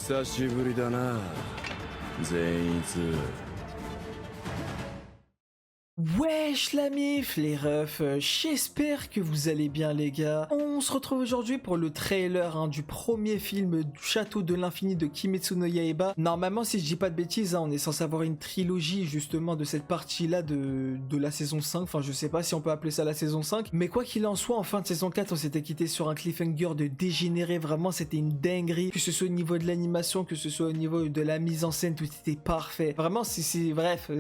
久しぶりだな善逸。 Wesh la mif, les refs, j'espère que vous allez bien les gars. On se retrouve aujourd'hui pour le trailer du premier film du Château de l'Infini de Kimetsu no Yaiba. Normalement, si je dis pas de bêtises, on est censé avoir une trilogie justement de cette partie-là de la saison 5. Enfin, je sais pas si on peut appeler ça la saison 5. Mais quoi qu'il en soit, en fin de saison 4, on s'était quitté sur un cliffhanger de dégénéré. Vraiment, c'était une dinguerie. Que ce soit au niveau de l'animation, que ce soit au niveau de la mise en scène, tout était parfait. Vraiment, bref.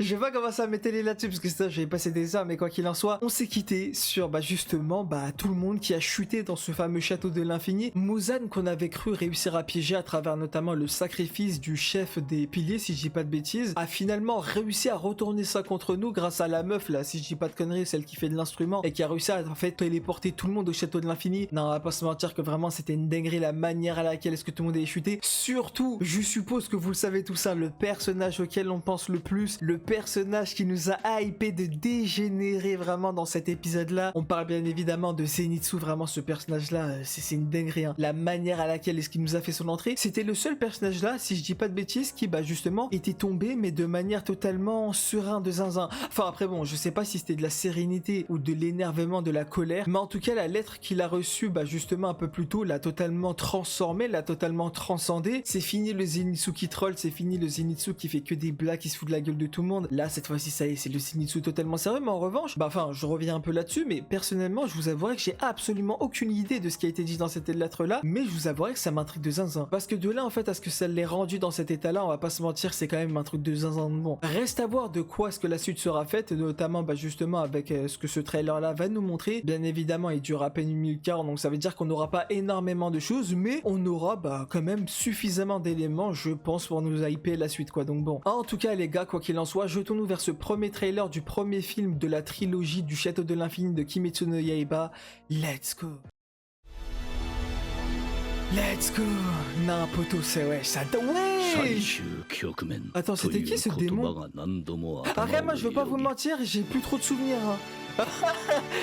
Je sais pas comment ça m'étaler là-dessus parce que ça j'avais passé des heures, mais quoi qu'il en soit, on s'est quitté sur justement tout le monde qui a chuté dans ce fameux château de l'infini. Muzan qu'on avait cru réussir à piéger à travers notamment le sacrifice du chef des piliers, si je dis pas de bêtises, a finalement réussi à retourner ça contre nous grâce à la meuf là, si je dis pas de conneries, celle qui fait de l'instrument et qui a réussi à en fait téléporter tout le monde au château de l'infini. Non, on va pas se mentir que vraiment c'était une dinguerie la manière à laquelle est-ce que tout le monde est chuté. Surtout, je suppose que vous le savez tout ça, le personnage auquel on pense le plus, le personnage qui nous a hypé de dégénérer vraiment dans cet épisode là. On parle bien évidemment de Zenitsu, vraiment ce personnage là, c'est une dinguerie hein. La manière à laquelle est-ce qu'il nous a fait son entrée, c'était le seul personnage là, si je dis pas de bêtises, qui justement était tombé mais de manière totalement serein de zinzin. Enfin après bon, je sais pas si c'était de la sérénité ou de l'énervement, de la colère, mais en tout cas la lettre qu'il a reçue justement un peu plus tôt l'a totalement transformé, l'a totalement transcendé. C'est fini le Zenitsu qui troll, c'est fini le Zenitsu qui fait que des blagues, qui se fout de la gueule de tout le monde. Là cette fois-ci ça y est, c'est le Zenitsu totalement sérieux, mais en revanche, je reviens un peu là-dessus, mais personnellement, je vous avouerai que j'ai absolument aucune idée de ce qui a été dit dans cette lettre-là, mais je vous avouerai que ça m'intrigue de zinzin. Parce que de là, en fait, à ce que ça l'ait rendu dans cet état-là, on va pas se mentir, c'est quand même un truc de zinzin de bon. Reste à voir de quoi est-ce que la suite sera faite, notamment, justement, avec ce que ce trailer-là va nous montrer. Bien évidemment, il dure à peine 1 minute 40, donc ça veut dire qu'on n'aura pas énormément de choses, mais on aura, quand même suffisamment d'éléments, je pense, pour nous hyper la suite, quoi. Donc bon. En tout cas, les gars, quoi qu'il en soit, jetons-nous vers ce premier trailer du premier film de la trilogie du Château de l'Infini de Kimetsu no Yaiba. Let's go. Let's go. Non, poto, c'est ouais, ça... Ouais. Attends, c'était qui ce démon? Après, moi, je veux pas vous mentir, j'ai plus trop de souvenirs. Hein.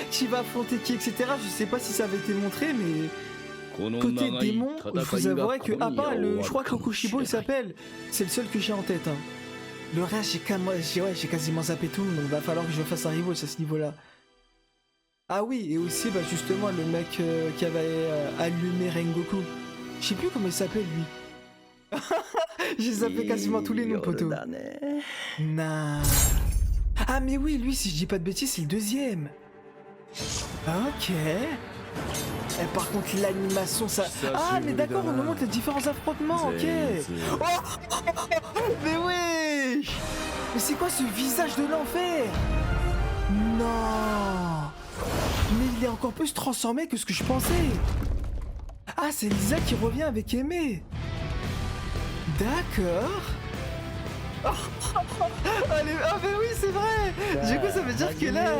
Qui va affronter qui, etc. Je sais pas si ça avait été montré, mais... Côté démon, je vous avouerai que, à part je crois que Kushibo il s'appelle, c'est le seul que j'ai en tête. Hein. Le reste, j'ai quasiment zappé tout, donc va falloir que je fasse un rewatch à ce niveau-là. Ah oui, et aussi, justement, le mec qui avait allumé Rengoku. Je sais plus comment il s'appelle, lui. J'ai zappé quasiment tous les noms, poteau. Nah. Ah, mais oui, lui, si je dis pas de bêtises, c'est le deuxième. Ok. Et par contre, l'animation, ça... Ah, mais d'accord, on nous montre les différents affrontements, ok. Oh mais oui. Mais c'est quoi ce visage de l'enfer? Non. Mais il est encore plus transformé que ce que je pensais. Ah, c'est Lisa qui revient avec Aimé. D'accord. Allez, ah mais oui, c'est vrai. Du coup, ça veut dire que là...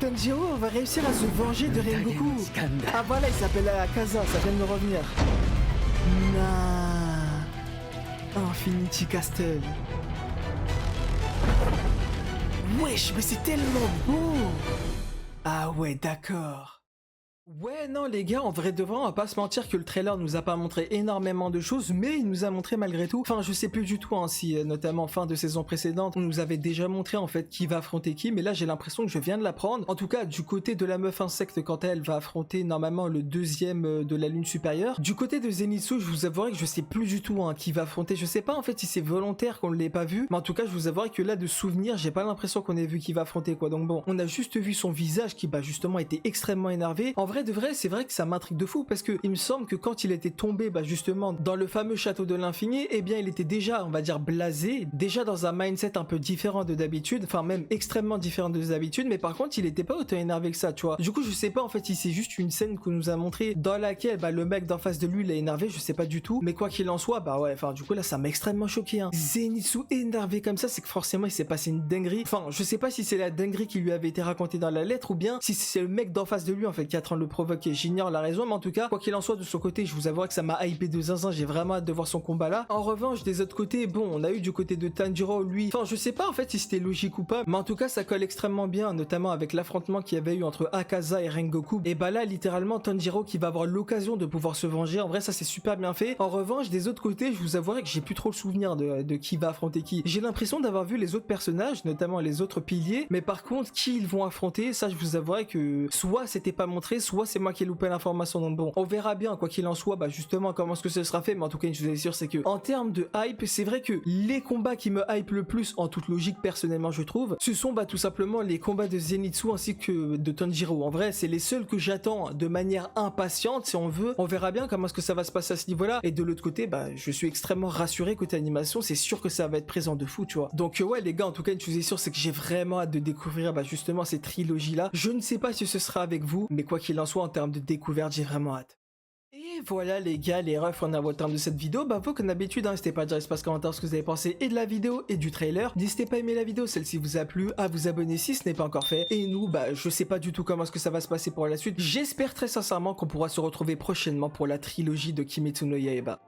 Tanjiro va réussir à se venger de Rengoku. Ah voilà, il s'appelle Akaza, ça vient de me revenir. Nah. Infinity Castle. Wesh, mais c'est tellement beau. Ah ouais, d'accord. Ouais, non les gars, en vrai de vrai, on va pas se mentir que le trailer nous a pas montré énormément de choses, mais il nous a montré malgré tout, enfin je sais plus du tout si notamment fin de saison précédente, on nous avait déjà montré en fait qui va affronter qui, mais là j'ai l'impression que je viens de l'apprendre. En tout cas, du côté de la meuf insecte, quand elle va affronter normalement le deuxième de la lune supérieure, du côté de Zenitsu, je vous avouerai que je sais plus du tout qui va affronter, je sais pas en fait si c'est volontaire qu'on ne l'ait pas vu, mais en tout cas je vous avouerai que là de souvenir, j'ai pas l'impression qu'on ait vu qui va affronter quoi, donc bon, on a juste vu son visage qui justement était extrêmement énervé. En vrai de vrai, c'est vrai que ça m'intrigue de fou parce que il me semble que quand il était tombé justement dans le fameux château de l'infini, eh bien il était déjà, on va dire, blasé, déjà dans un mindset un peu différent de d'habitude, enfin même extrêmement différent de d'habitude, mais par contre il était pas autant énervé que ça, tu vois. Du coup je sais pas en fait si c'est juste une scène qu'on nous a montré dans laquelle le mec d'en face de lui l'a énervé, je sais pas du tout, mais quoi qu'il en soit, ouais, enfin du coup là ça m'a extrêmement choqué. Hein. Zenitsu énervé comme ça, c'est que forcément il s'est passé une dinguerie. Enfin je sais pas si c'est la dinguerie qui lui avait été racontée dans la lettre ou bien si c'est le mec d'en face de lui en fait qui est en train de le provoquer. J'ignore la raison, mais en tout cas, quoi qu'il en soit, de son côté, je vous avouerai que ça m'a hypé de zinzin. J'ai vraiment hâte de voir son combat là. En revanche, des autres côtés, bon, on a eu du côté de Tanjiro, lui. Enfin, je sais pas en fait si c'était logique ou pas, mais en tout cas, ça colle extrêmement bien, notamment avec l'affrontement qu'il y avait eu entre Akaza et Rengoku. Et bah là, littéralement, Tanjiro qui va avoir l'occasion de pouvoir se venger. En vrai, ça c'est super bien fait. En revanche, des autres côtés, je vous avouerai que j'ai plus trop le souvenir de qui va affronter qui. J'ai l'impression d'avoir vu les autres personnages, notamment les autres piliers, mais par contre, qui ils vont affronter, ça je vous avouerai que soit c'était pas montré, soit c'est moi qui ai loupé l'information. Donc bon, on verra bien, quoi qu'il en soit, bah justement comment est-ce que ce sera fait, mais en tout cas, une chose est sûre, c'est que en termes de hype, c'est vrai que les combats qui me hype le plus, en toute logique, personnellement, je trouve, ce sont bah tout simplement les combats de Zenitsu ainsi que de Tanjiro. En vrai, c'est les seuls que j'attends de manière impatiente, si on veut. On verra bien comment est-ce que ça va se passer à ce niveau-là. Et de l'autre côté, bah je suis extrêmement rassuré côté animation, c'est sûr que ça va être présent de fou, tu vois. Donc ouais les gars, en tout cas, une chose est sûre, c'est que j'ai vraiment hâte de découvrir bah justement ces trilogies-là. Je ne sais pas si ce sera avec vous, mais quoi qu'il en soit, en termes de découverte, j'ai vraiment hâte. Et voilà les gars, les refs, on a au terme de cette vidéo. Bah vous comme d'habitude, n'hésitez pas à dire espace commentaire ce que vous avez pensé et de la vidéo et du trailer. N'hésitez pas à aimer la vidéo, celle-ci vous a plu, à vous abonner si ce n'est pas encore fait. Et nous, bah je sais pas du tout comment est-ce que ça va se passer pour la suite. J'espère très sincèrement qu'on pourra se retrouver prochainement pour la trilogie de Kimetsu no Yaiba.